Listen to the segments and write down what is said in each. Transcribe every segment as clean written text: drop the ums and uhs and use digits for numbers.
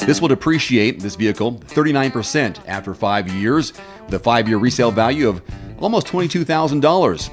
This will depreciate this vehicle 39% after 5 years, with a 5-year resale value of almost $22,000.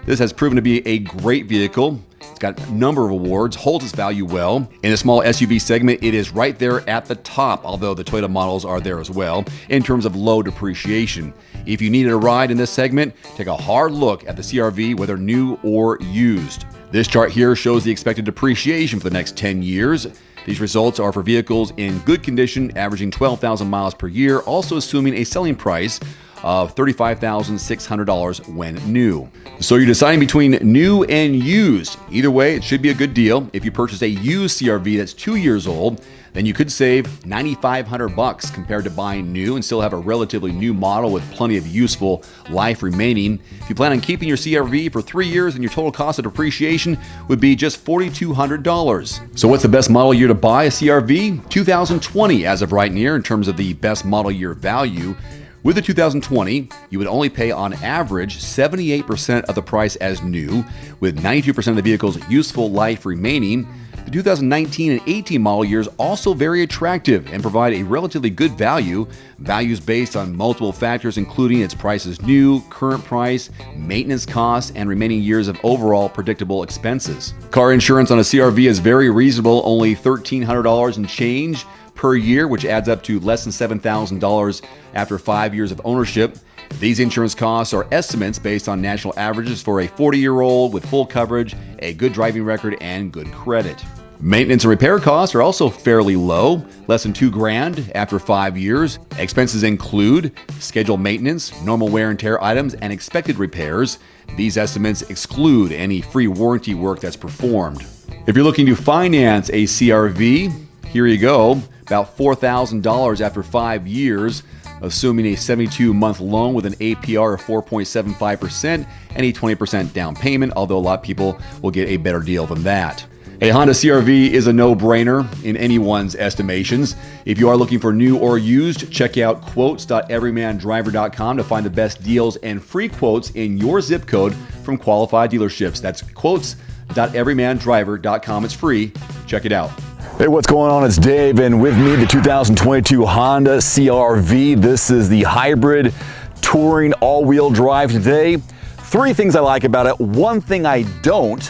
This has proven to be a great vehicle. It's got a number of awards, holds its value well. In the small SUV segment, it is right there at the top, although the Toyota models are there as well, in terms of low depreciation. If you needed a ride in this segment, take a hard look at the CR-V, whether new or used. This chart here shows the expected depreciation for the next 10 years. These results are for vehicles in good condition, averaging 12,000 miles per year, also assuming a selling price of $35,600 when new. So you're deciding between new and used. Either way, it should be a good deal. If you purchase a used CR-V that's 2 years old, then you could save $9,500 compared to buying new and still have a relatively new model with plenty of useful life remaining. If you plan on keeping your CR-V for 3 years, then your total cost of depreciation would be just $4,200. So what's the best model year to buy a CR-V? 2020 as of right now in terms of the best model year value. With the 2020, you would only pay on average 78% of the price as new, with 92% of the vehicle's useful life remaining. The 2019 and 18 model years also very attractive and provide a relatively good value. Values based on multiple factors, including its price as new, current price, maintenance costs, and remaining years of overall predictable expenses. Car insurance on a CR-V is very reasonable, only $1,300 and change per year, which adds up to less than $7,000 after 5 years of ownership. These insurance costs are estimates based on national averages for a 40-year-old with full coverage, a good driving record, and good credit. Maintenance and repair costs are also fairly low, less than $2,000 after 5 years. Expenses include scheduled maintenance, normal wear and tear items, and expected repairs. These estimates exclude any free warranty work that's performed. If you're looking to finance a CR-V, here you go, about $4,000 after 5 years, assuming a 72-month loan with an APR of 4.75% and a 20% down payment, although a lot of people will get a better deal than that. A Honda CR-V is a no-brainer in anyone's estimations. If you are looking for new or used, check out quotes.everymandriver.com to find the best deals and free quotes in your zip code from qualified dealerships. That's quotes.everymandriver.com. It's free. Check it out. Hey, what's going on? It's Dave, and with me, the 2022 Honda CR-V. This is the hybrid touring all-wheel drive today. 3 things I like about it. 1 thing I don't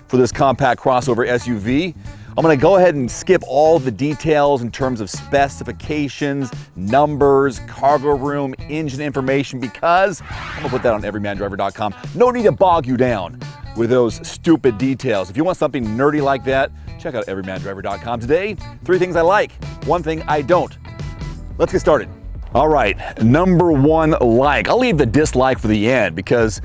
for this compact crossover SUV. I'm gonna go ahead and skip all the details in terms of specifications, numbers, cargo room, engine information, because I'm gonna put that on everymandriver.com. No need to bog you down with those stupid details. If you want something nerdy like that, check out everymandriver.com. Today, 3 things I like, 1 thing I don't. Let's get started. All right, number 1 like. I'll leave the dislike for the end because,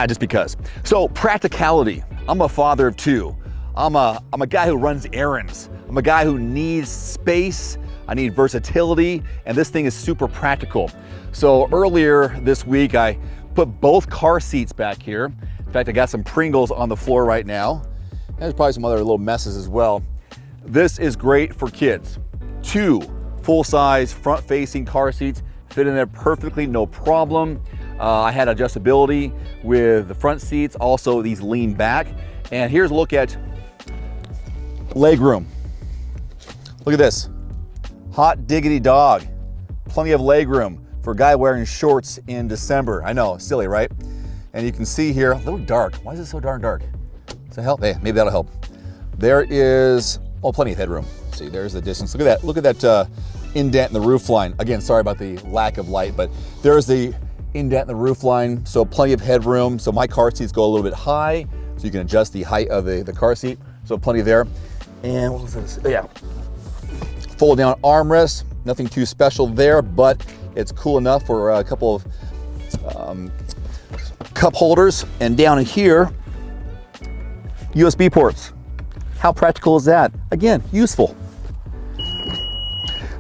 just because. So practicality. I'm a father of 2. I'm a guy who runs errands. I'm a guy who needs space. I need versatility, and this thing is super practical. So earlier this week, I put both car seats back here. In fact, I got some Pringles on the floor right now. There's probably some other little messes as well. This is great for kids. 2 full-size front-facing car seats fit in there perfectly, no problem. I had adjustability with the front seats. Also, these lean back. And here's a look at leg room. Look at this. Hot diggity dog. Plenty of leg room for a guy wearing shorts in December. I know, silly, right? And you can see here, a little dark. Why is it so darn dark? Does that help? Hey, maybe that'll help. There is, plenty of headroom. See, there's the distance. Look at that. Look at that indent in the roof line. Again, sorry about the lack of light, but there's the indent in the roof line. So plenty of headroom. So my car seats go a little bit high, so you can adjust the height of the car seat. So plenty there. And what was this? Oh, yeah. Fold down armrest. Nothing too special there, but it's cool enough for a couple of cup holders. And down here, USB ports. How practical is that? Again, useful.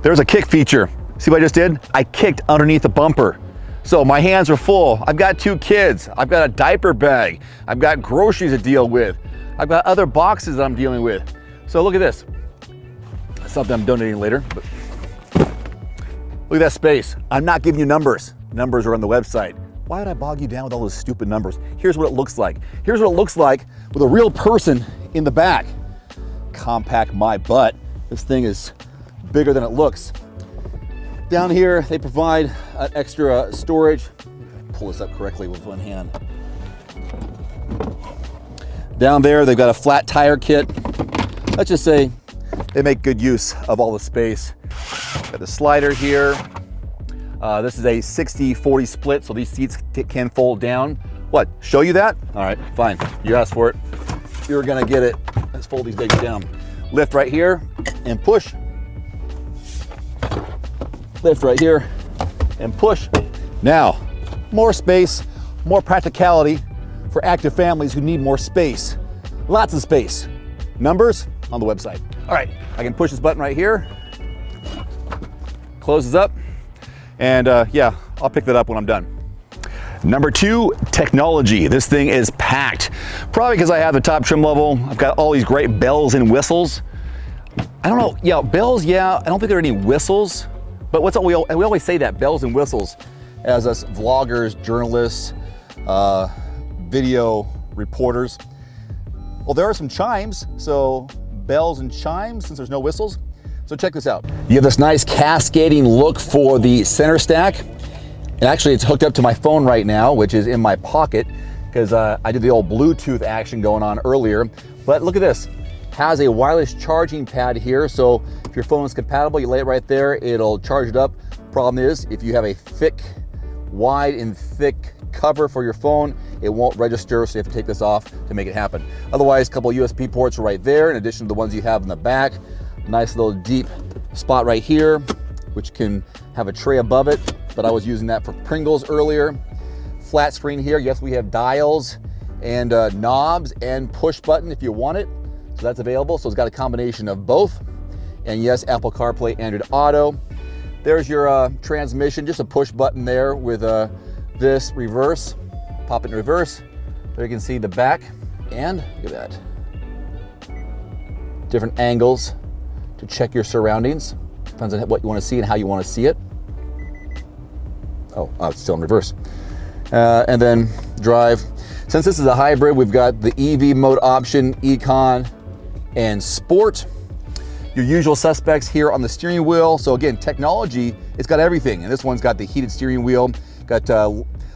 There's a kick feature. See what I just did? I kicked underneath the bumper. So my hands are full. I've got 2 kids. I've got a diaper bag. I've got groceries to deal with. I've got other boxes that I'm dealing with. So look at this. That's something I'm donating later. But look at that space. I'm not giving you numbers. Numbers are on the website. Why would I bog you down with all those stupid numbers? Here's what it looks like. Here's what it looks like with a real person in the back. Compact my butt. This thing is bigger than it looks. Down here, they provide an extra storage. Pull this up correctly with one hand. Down there, they've got a flat tire kit. Let's just say they make good use of all the space. Got the slider here. This is a 60-40 split, so these seats can fold down. What, show you that? All right, fine, you asked for it. You're gonna get it. Let's fold these babies down. Lift right here and push. Lift right here and push. Now, more space, more practicality for active families who need more space. Lots of space. Numbers on the website. All right, I can push this button right here. Closes up. And yeah, I'll pick that up when I'm done. Number 2, technology. This thing is packed. Probably because I have the top trim level. I've got all these great bells and whistles. I don't know, yeah, bells, yeah. I don't think there are any whistles, but we always say that, bells and whistles, as us vloggers, journalists, video reporters. Well, there are some chimes, so bells and chimes since there's no whistles. So check this out. You have this nice cascading look for the center stack. And actually it's hooked up to my phone right now, which is in my pocket, because I did the old Bluetooth action going on earlier. But look at this, has a wireless charging pad here. So if your phone is compatible, you lay it right there, it'll charge it up. Problem is, if you have a thick, wide and thick cover for your phone, it won't register, so you have to take this off to make it happen. Otherwise, a couple of USB ports are right there, in addition to the ones you have in the back. Nice little deep spot right here, which can have a tray above it, but I was using that for Pringles earlier. Flat screen here, yes, we have dials and knobs and push button if you want it. So that's available, so it's got a combination of both. And yes, Apple CarPlay, Android Auto. There's your transmission, just a push button there with this reverse. Pop it in reverse. There you can see the back, and look at that. Different angles to check your surroundings. Depends on what you want to see and how you want to see it. Oh, it's still in reverse. And then drive. Since this is a hybrid, we've got the EV mode option, Econ, and Sport. Your usual suspects here on the steering wheel. So again, technology, it's got everything. And this one's got the heated steering wheel, got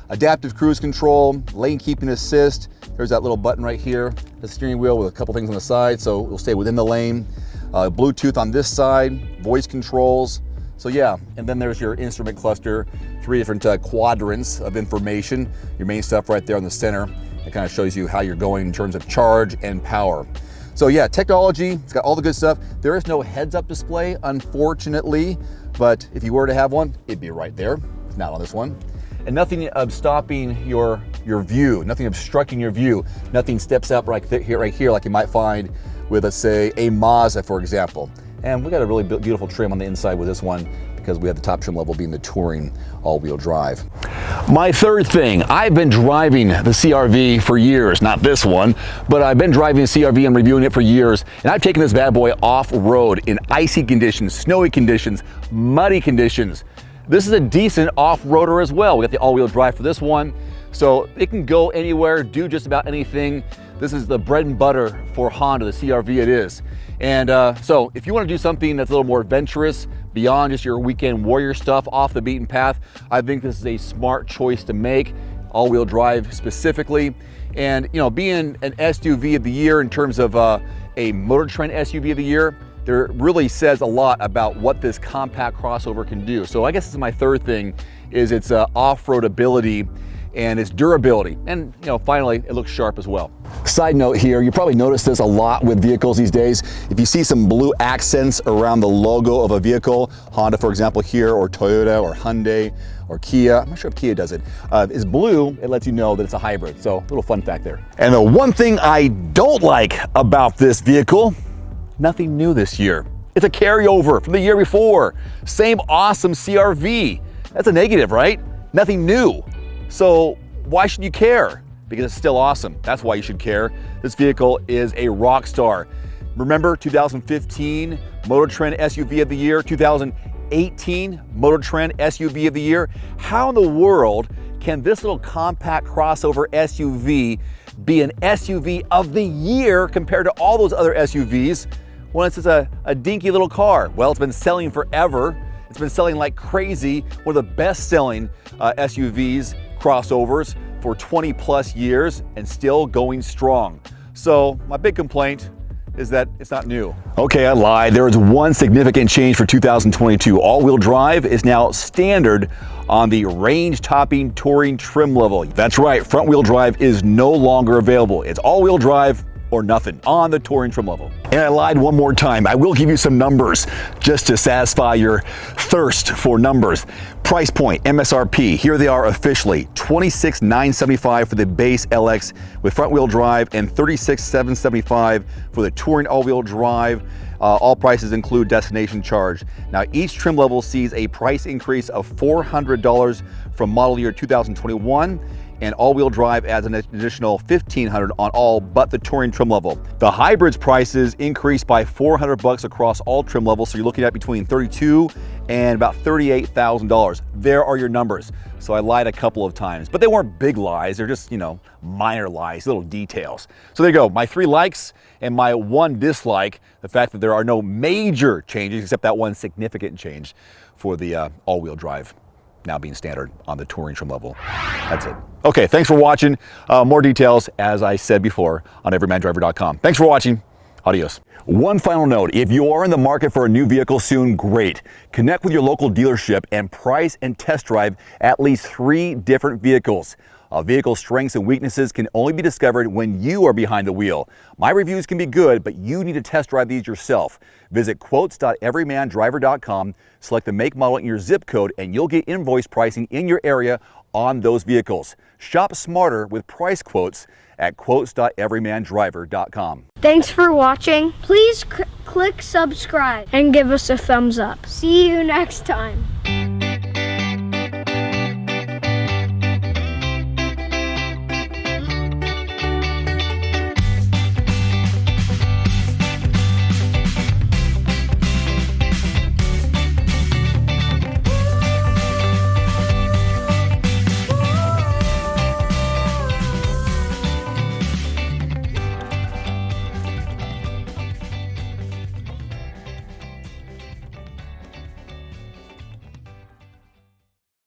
adaptive cruise control, lane keeping assist. There's that little button right here, the steering wheel with a couple things on the side, so it'll stay within the lane. Bluetooth on this side, voice controls. So yeah, and then there's your instrument cluster, 3 different quadrants of information. Your main stuff right there in the center. It kind of shows you how you're going in terms of charge and power. So yeah, technology, it's got all the good stuff. There is no heads-up display, unfortunately, but if you were to have one, it'd be right there. It's not on this one. And nothing of stopping your view, nothing obstructing your view. Nothing steps up right here like you might find with, let's say, a Mazda, for example. And we got a really beautiful trim on the inside with this one because we have the top trim level being the touring all-wheel drive. My third thing, I've been driving the CR-V for years, not this one, but I've been driving the CR-V and reviewing it for years, and I've taken this bad boy off-road in icy conditions, snowy conditions, muddy conditions. This is a decent off-roader as well. We got the all-wheel drive for this one, so it can go anywhere, do just about anything. This is the bread and butter for Honda, the CR-V it is. And so if you want to do something that's a little more adventurous, beyond just your weekend warrior stuff, off the beaten path, I think this is a smart choice to make, all-wheel drive specifically. And you know, being an SUV of the year in terms of a Motor Trend SUV of the year, there really says a lot about what this compact crossover can do. So I guess this is my third thing, is its off-road ability and its durability. And you know, finally, it looks sharp as well. Side note here, you probably notice this a lot with vehicles these days. If you see some blue accents around the logo of a vehicle, Honda, for example, here, or Toyota, or Hyundai, or Kia, I'm not sure if Kia does it, is blue, it lets you know that it's a hybrid. So, little fun fact there. And the one thing I don't like about this vehicle, nothing new this year. It's a carryover from the year before. Same awesome CR-V. That's a negative, right? Nothing new. So why should you care? Because it's still awesome. That's why you should care. This vehicle is a rock star. Remember 2015 Motor Trend SUV of the year, 2018 Motor Trend SUV of the year. How in the world can this little compact crossover SUV be an SUV of the year compared to all those other SUVs when it's just a dinky little car? Well, it's been selling forever. It's been selling like crazy. One of the best-selling SUVs, crossovers, for 20 plus years and still going strong. So my big complaint is that it's not new. Okay, I lied. There is one significant change for 2022. All-wheel drive is now standard on the range-topping touring trim level. That's right, front-wheel drive is no longer available. It's all-wheel drive or nothing on the touring trim level. And I lied one more time. I will give you some numbers just to satisfy your thirst for numbers. Price point, MSRP, here they are officially, $26,975 for the base LX with front wheel drive and $36,775 for the touring all-wheel drive. All prices include destination charge. Now each trim level sees a price increase of $400 from model year 2021, and all-wheel drive adds an additional $1,500 on all but the touring trim level. The hybrids prices increased by $400 across all trim levels, so you're looking at between $32,000 and about $38,000. There are your numbers. So I lied a couple of times, but they weren't big lies. They're just, minor lies, little details. So there you go, my 3 likes and my 1 dislike, the fact that there are no major changes except that one significant change for the all-wheel drive now being standard on the touring trim level. That's it. Okay, thanks for watching. More details, as I said before, on everymandriver.com. Thanks for watching. Adios. One final note, if you are in the market for a new vehicle soon, great. Connect with your local dealership and price and test drive at least 3 different vehicles. A vehicle's strengths and weaknesses can only be discovered when you are behind the wheel. My reviews can be good, but you need to test drive these yourself. Visit quotes.everymandriver.com, select the make, model, and your zip code, and you'll get invoice pricing in your area on those vehicles. Shop smarter with price quotes at quotes.everymandriver.com. Thanks for watching. Please click subscribe and give us a thumbs up. See you next time.